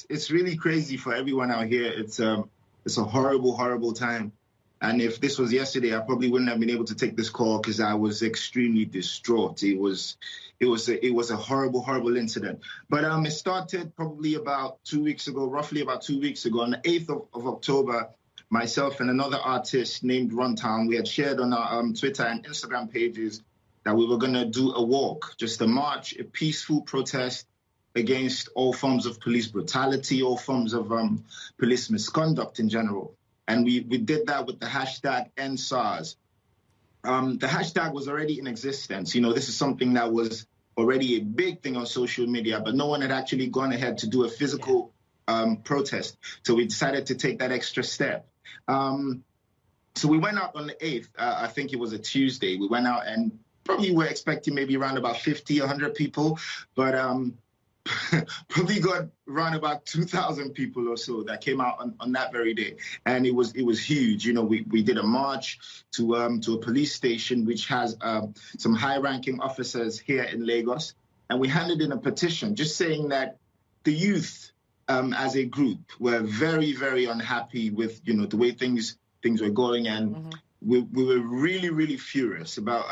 it's really crazy for everyone out here. It's a horrible time. And if this was yesterday, I probably wouldn't have been able to take this call because I was extremely distraught. It was a horrible incident. But it started probably about 2 weeks ago, roughly about 2 weeks ago, on the 8th of October. Myself and another artist named Runtown, we had shared on our Twitter and Instagram pages that we were going to do a walk, just a march, a peaceful protest against all forms of police brutality, all forms of police misconduct in general. And we did that with the hashtag #EndSARS. The hashtag was already in existence. You know, this is something that was already a big thing on social media, but no one had actually gone ahead to do a physical protest. So we decided to take that extra step. So we went out on the 8th. I think it was a Tuesday. We went out and probably were expecting maybe around about 50, 100 people, but probably got around about 2,000 people or so that came out on that very day. And it was huge. You know, we did a march to a police station, which has some high-ranking officers here in Lagos. And we handed in a petition just saying that the youth as a group were very, very unhappy with, you know, the way things were going. And we were really, really furious about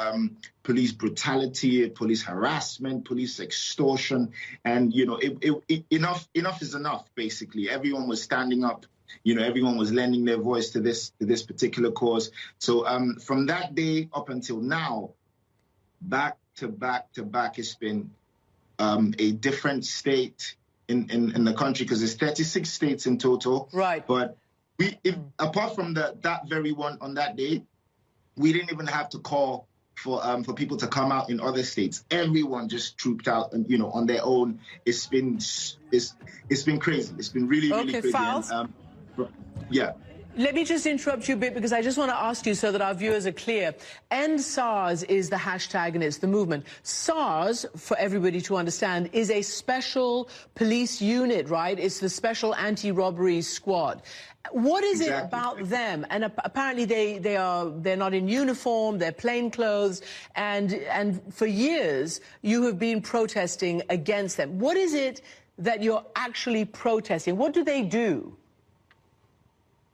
police brutality, police harassment, police extortion. And, you know, enough is enough, basically. Everyone was standing up. You know, everyone was lending their voice to this particular cause. So from that day up until now, back to back, it's been a different state in the country, because there's 36 states in total. Right. But apart from that very one on that day, we didn't even have to call for people to come out in other states. Everyone just trooped out, and, you know, on their own. It's been crazy. It's been really crazy. Falz? And, yeah. Let me just interrupt you a bit, because I just want to ask you so that our viewers are clear. #EndSARS is the hashtag and it's the movement. SARS, for everybody to understand, is a special police unit, right? It's the Special Anti-Robbery Squad. What is it about them? And apparently they're not in uniform, they're plainclothes, and for years you have been protesting against them. What is it that you're actually protesting? What do they do?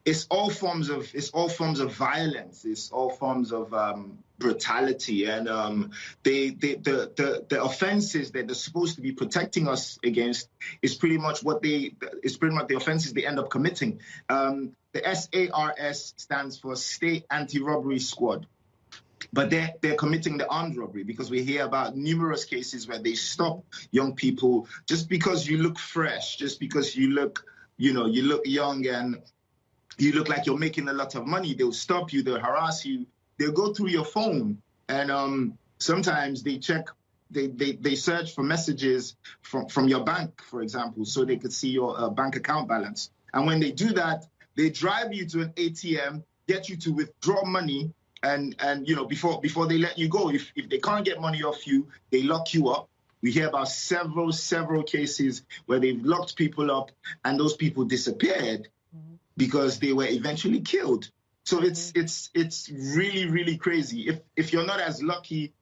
It's all forms of violence. It's all forms of brutality, and the offenses that they're supposed to be protecting us against is pretty much the offenses they end up committing. The SARS stands for State Anti-Robbery Squad, but they're committing the armed robbery, because we hear about numerous cases where they stop young people just because you look fresh, just because you look young and you look like you're making a lot of money. They'll stop you, they'll harass you, they'll go through your phone, and sometimes they search for messages from your bank, for example, so they could see your bank account balance. And when they do that, they drive you to an ATM, get you to withdraw money, and you know, before they let you go. If they can't get money off you, they lock you up. We hear about several cases where they've locked people up and those people disappeared because they were eventually killed. So it's really crazy. If you're not as lucky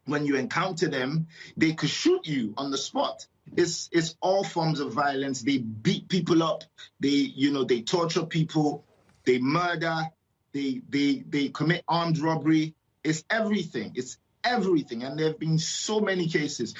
when you encounter them, they could shoot you on the spot. It's all forms of violence. They beat people up. They torture people. They murder. They commit armed robbery. It's everything. And there have been so many cases.